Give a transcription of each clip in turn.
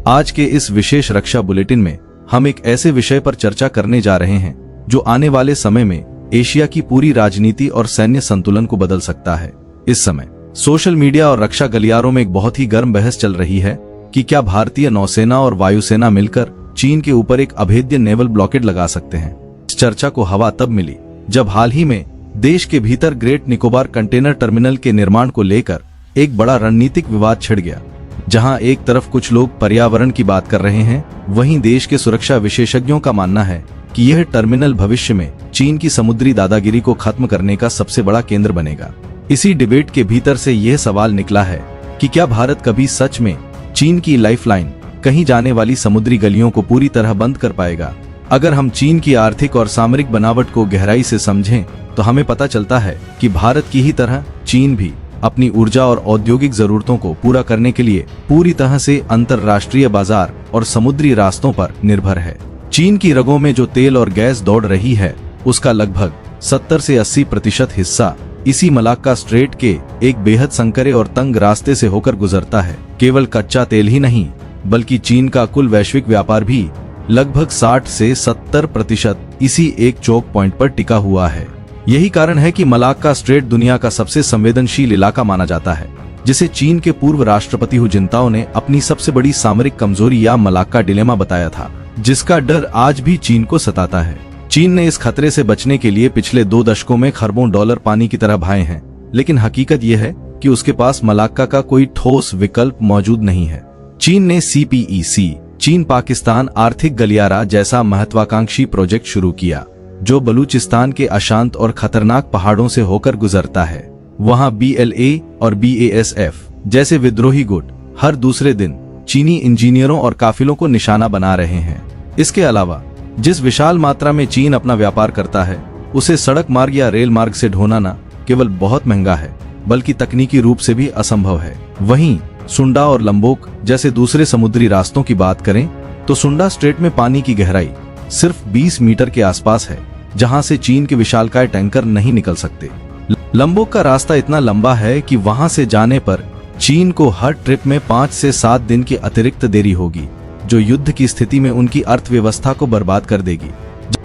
आज के इस विशेष रक्षा बुलेटिन में हम एक ऐसे विषय पर चर्चा करने जा रहे हैं जो आने वाले समय में एशिया की पूरी राजनीति और सैन्य संतुलन को बदल सकता है। इस समय सोशल मीडिया और रक्षा गलियारों में एक बहुत ही गर्म बहस चल रही है कि क्या भारतीय नौसेना और वायुसेना मिलकर चीन के ऊपर एक अभेद्य नेवल ब्लॉकेड लगा सकते हैं। इस चर्चा को हवा तब मिली जब हाल ही में देश के भीतर ग्रेट निकोबार कंटेनर टर्मिनल के निर्माण को लेकर एक बड़ा रणनीतिक विवाद छिड़ गया। जहां एक तरफ कुछ लोग पर्यावरण की बात कर रहे हैं, वहीं देश के सुरक्षा विशेषज्ञों का मानना है कि यह टर्मिनल भविष्य में चीन की समुद्री दादागिरी को खत्म करने का सबसे बड़ा केंद्र बनेगा। इसी डिबेट के भीतर से यह सवाल निकला है कि क्या भारत कभी सच में चीन की लाइफलाइन कहीं जाने वाली समुद्री गलियों को पूरी तरह बंद कर पाएगा। अगर हम चीन की आर्थिक और सामरिक बनावट को गहराई से समझें तो हमें पता चलता है कि भारत की ही तरह चीन भी अपनी ऊर्जा और औद्योगिक जरूरतों को पूरा करने के लिए पूरी तरह से अंतरराष्ट्रीय बाजार और समुद्री रास्तों पर निर्भर है। चीन की रगों में जो तेल और गैस दौड़ रही है, उसका लगभग 70 से 80% हिस्सा इसी मलाक्का स्ट्रेट के एक बेहद संकरे और तंग रास्ते से होकर गुजरता है। केवल कच्चा तेल ही नहीं, बल्कि चीन का कुल वैश्विक व्यापार भी लगभग 60 से 70% इसी एक चोक पॉइंट पर टिका हुआ है। यही कारण है कि मलाक्का स्ट्रेट दुनिया का सबसे संवेदनशील इलाका माना जाता है, जिसे चीन के पूर्व राष्ट्रपति हु जिनताओ ने अपनी सबसे बड़ी सामरिक कमजोरी या मलाक्का डिलेमा बताया था, जिसका डर आज भी चीन को सताता है। चीन ने इस खतरे से बचने के लिए पिछले 2 दशकों में खरबों डॉलर पानी की तरह बहाए हैं, लेकिन हकीकत यह है कि उसके पास मलाक्का का कोई ठोस विकल्प मौजूद नहीं है। चीन ने CPEC चीन पाकिस्तान आर्थिक गलियारा जैसा महत्वाकांक्षी प्रोजेक्ट शुरू किया, जो बलूचिस्तान के अशांत और खतरनाक पहाड़ों से होकर गुजरता है। वहां BLA और BASF जैसे विद्रोही गुट हर दूसरे दिन चीनी इंजीनियरों और काफिलों को निशाना बना रहे हैं। इसके अलावा जिस विशाल मात्रा में चीन अपना व्यापार करता है, उसे सड़क मार्ग या रेल मार्ग से ढोना न केवल बहुत महंगा है, बल्कि तकनीकी रूप से भी असंभव है। वहीं सुंडा और लंबोक जैसे दूसरे समुद्री रास्तों की बात करें तो सुंडा स्ट्रेट में पानी की गहराई सिर्फ 20 मीटर के आसपास है, जहां से चीन के विशालकाय टैंकर नहीं निकल सकते। लंबोक का रास्ता इतना लंबा है कि वहां से जाने पर चीन को हर ट्रिप में 5 से 7 दिन की अतिरिक्त देरी होगी, जो युद्ध की स्थिति में उनकी अर्थव्यवस्था को बर्बाद कर देगी।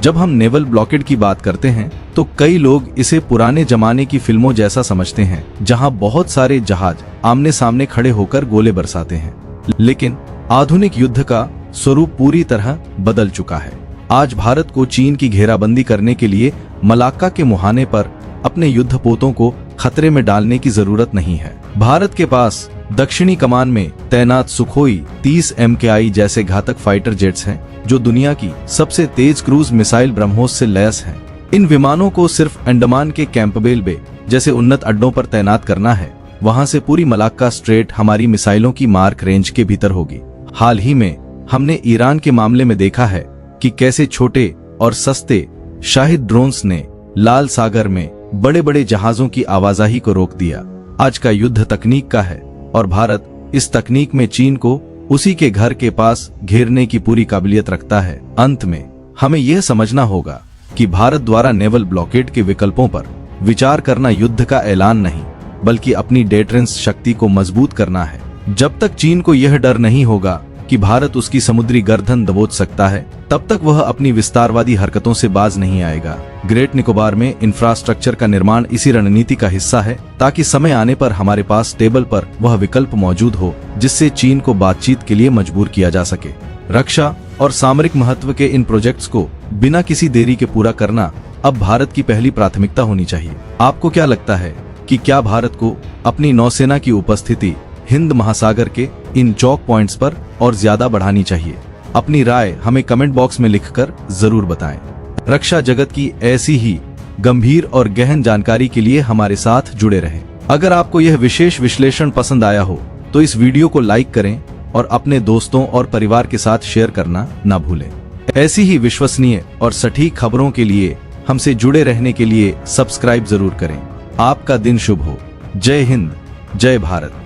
जब हम नेवल ब्लॉकेड की बात करते हैं तो कई लोग इसे पुराने जमाने की फिल्मों जैसा समझते हैं, जहां बहुत सारे जहाज आमने सामने खड़े होकर गोले बरसाते हैं। लेकिन आधुनिक युद्ध का स्वरूप पूरी तरह बदल चुका है। आज भारत को चीन की घेराबंदी करने के लिए मलाक्का के मुहाने पर अपने युद्धपोतों को खतरे में डालने की जरूरत नहीं है। भारत के पास दक्षिणी कमान में तैनात सुखोई 30 MKI जैसे घातक फाइटर जेट्स हैं, जो दुनिया की सबसे तेज क्रूज मिसाइल ब्रह्मोस से लैस हैं। इन विमानों को सिर्फ अंडमान के कैंपबेल बे जैसे उन्नत अड्डों पर तैनात करना है। वहां से पूरी मलाक्का स्ट्रेट हमारी मिसाइलों की मार्क रेंज के भीतर होगी। हाल ही में हमने ईरान के मामले में देखा है कि कैसे छोटे और सस्ते शाहिद ड्रोन्स ने लाल सागर में बड़े बड़े जहाजों की आवाजाही को रोक दिया। आज का युद्ध तकनीक का है और भारत इस तकनीक में चीन को उसी के घर के पास घेरने की पूरी काबिलियत रखता है। अंत में हमें यह समझना होगा कि भारत द्वारा नेवल ब्लॉकेड के विकल्पों पर विचार करना युद्ध का ऐलान नहीं, बल्कि अपनी डेटरेंस शक्ति को मजबूत करना है। जब तक चीन को यह डर नहीं होगा कि भारत उसकी समुद्री गर्दन दबोच सकता है, तब तक वह अपनी विस्तारवादी हरकतों से बाज नहीं आएगा। ग्रेट निकोबार में इंफ्रास्ट्रक्चर का निर्माण इसी रणनीति का हिस्सा है, ताकि समय आने पर हमारे पास टेबल पर वह विकल्प मौजूद हो जिससे चीन को बातचीत के लिए मजबूर किया जा सके। रक्षा और सामरिक महत्व के इन प्रोजेक्ट्स को बिना किसी देरी के पूरा करना अब भारत की पहली प्राथमिकता होनी चाहिए। आपको क्या लगता है कि क्या भारत को अपनी नौसेना की उपस्थिति हिंद महासागर के इन चौक पॉइंट्स पर और ज्यादा बढ़ानी चाहिए? अपनी राय हमें कमेंट बॉक्स में लिखकर जरूर बताएं। रक्षा जगत की ऐसी ही गंभीर और गहन जानकारी के लिए हमारे साथ जुड़े रहें। अगर आपको यह विशेष विश्लेषण पसंद आया हो तो इस वीडियो को लाइक करें और अपने दोस्तों और परिवार के साथ शेयर करना ना भूलें। ऐसी ही विश्वसनीय और सटीक खबरों के लिए हमसे जुड़े रहने के लिए सब्सक्राइब जरूर करें। आपका दिन शुभ हो। जय हिंद, जय भारत।